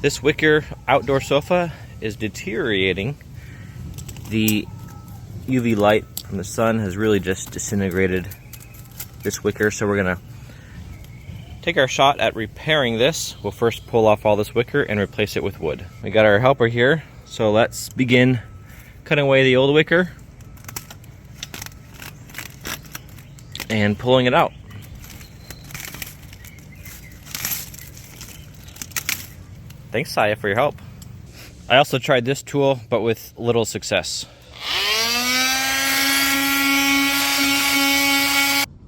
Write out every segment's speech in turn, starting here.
This wicker outdoor sofa is deteriorating. The UV light from the sun has really just disintegrated this wicker, so we're gonna take our shot at repairing this. We'll first pull off all this wicker and replace it with wood. We got our helper here, so let's begin cutting away the old wicker and pulling it out. Thanks, Saya, for your help. I also tried this tool, but with little success.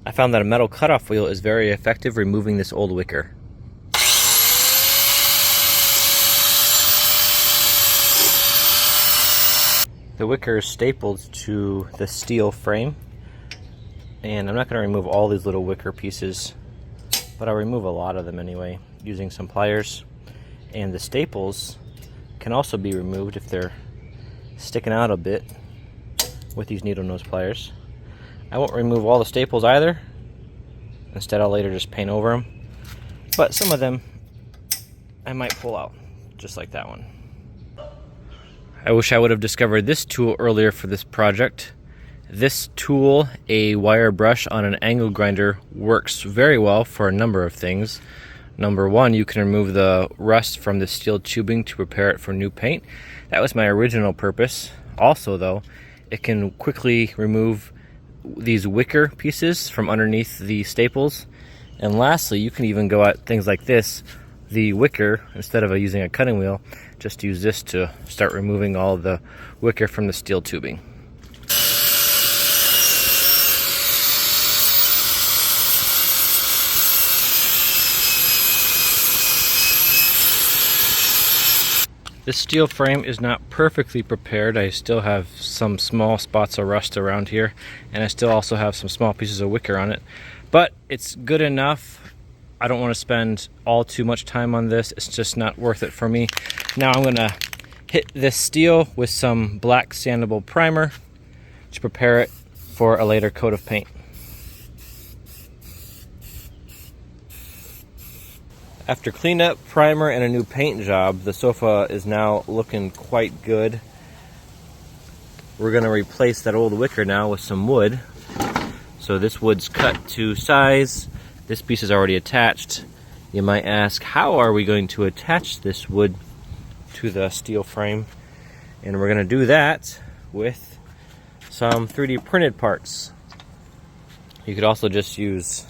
I found that a metal cutoff wheel is very effective removing this old wicker. The wicker is stapled to the steel frame, and I'm not going to remove all these little wicker pieces, but I'll remove a lot of them anyway using some pliers. And the staples can also be removed if they're sticking out a bit with these needle nose pliers. I won't remove all the staples either. Instead, I'll later just paint over them. But some of them I might pull out, just like that one. I wish I would have discovered this tool earlier for this project. This tool, a wire brush on an angle grinder, works very well for a number of things. Number one, you can remove the rust from the steel tubing to prepare it for new paint. That was my original purpose. Also though, it can quickly remove these wicker pieces from underneath the staples. And lastly, you can even go at things like this. The wicker, instead of using a cutting wheel, just use this to start removing all the wicker from the steel tubing. This steel frame is not perfectly prepared. I still have some small spots of rust around here, and I still also have some small pieces of wicker on it, but it's good enough. I don't want to spend all too much time on this. It's just not worth it for me. Now I'm gonna hit this steel with some black sandable primer to prepare it for a later coat of paint. After cleanup, primer, and a new paint job, the sofa is now looking quite good. We're going to replace that old wicker now with some wood. So this wood's cut to size. This piece is already attached. You might ask, how are we going to attach this wood to the steel frame? And we're going to do that with some 3D printed parts. You could also just use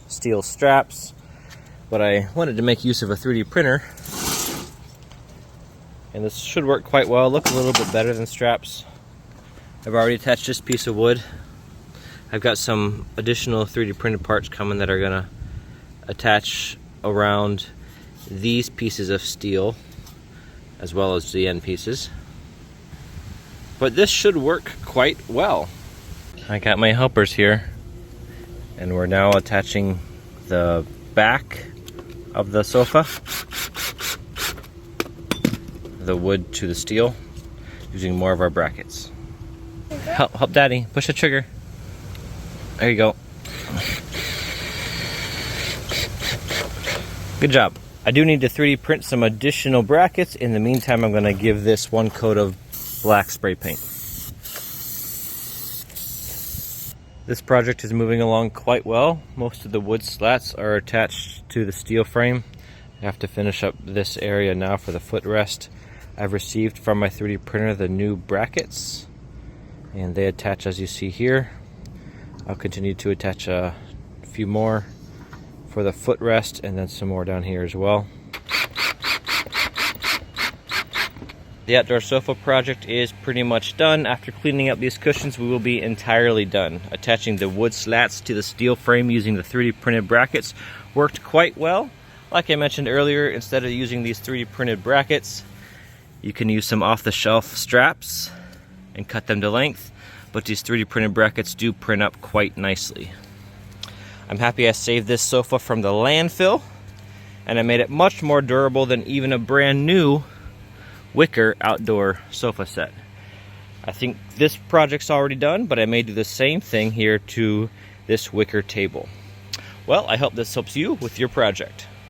steel straps, but I wanted to make use of a 3D printer, and this should work quite well. Look a little bit better than straps. I've already attached this piece of wood. I've got some additional 3D printed parts coming that are gonna attach around these pieces of steel as well as the end pieces. But this should work quite well. I got my helpers here, and we're now attaching the back of the sofa, the wood to the steel, using more of our brackets. Help Daddy, push the trigger. There you go. Good job. I do need to 3D print some additional brackets. In the meantime, I'm going to give this one coat of black spray paint. This project is moving along quite well. Most of the wood slats are attached to the steel frame. I have to finish up this area now for the footrest. I've received from my 3D printer the new brackets, and they attach as you see here. I'll continue to attach a few more for the footrest and then some more down here as well. The outdoor sofa project is pretty much done. After cleaning up these cushions, we will be entirely done. Attaching the wood slats to the steel frame using the 3D printed brackets worked quite well. Like I mentioned earlier, instead of using these 3D printed brackets, you can use some off-the-shelf straps and cut them to length, but these 3D printed brackets do print up quite nicely. I'm happy I saved this sofa from the landfill, and I made it much more durable than even a brand new wicker outdoor sofa set. I think this project's already done, but I may do the same thing here to this wicker table. Well, I hope this helps you with your project.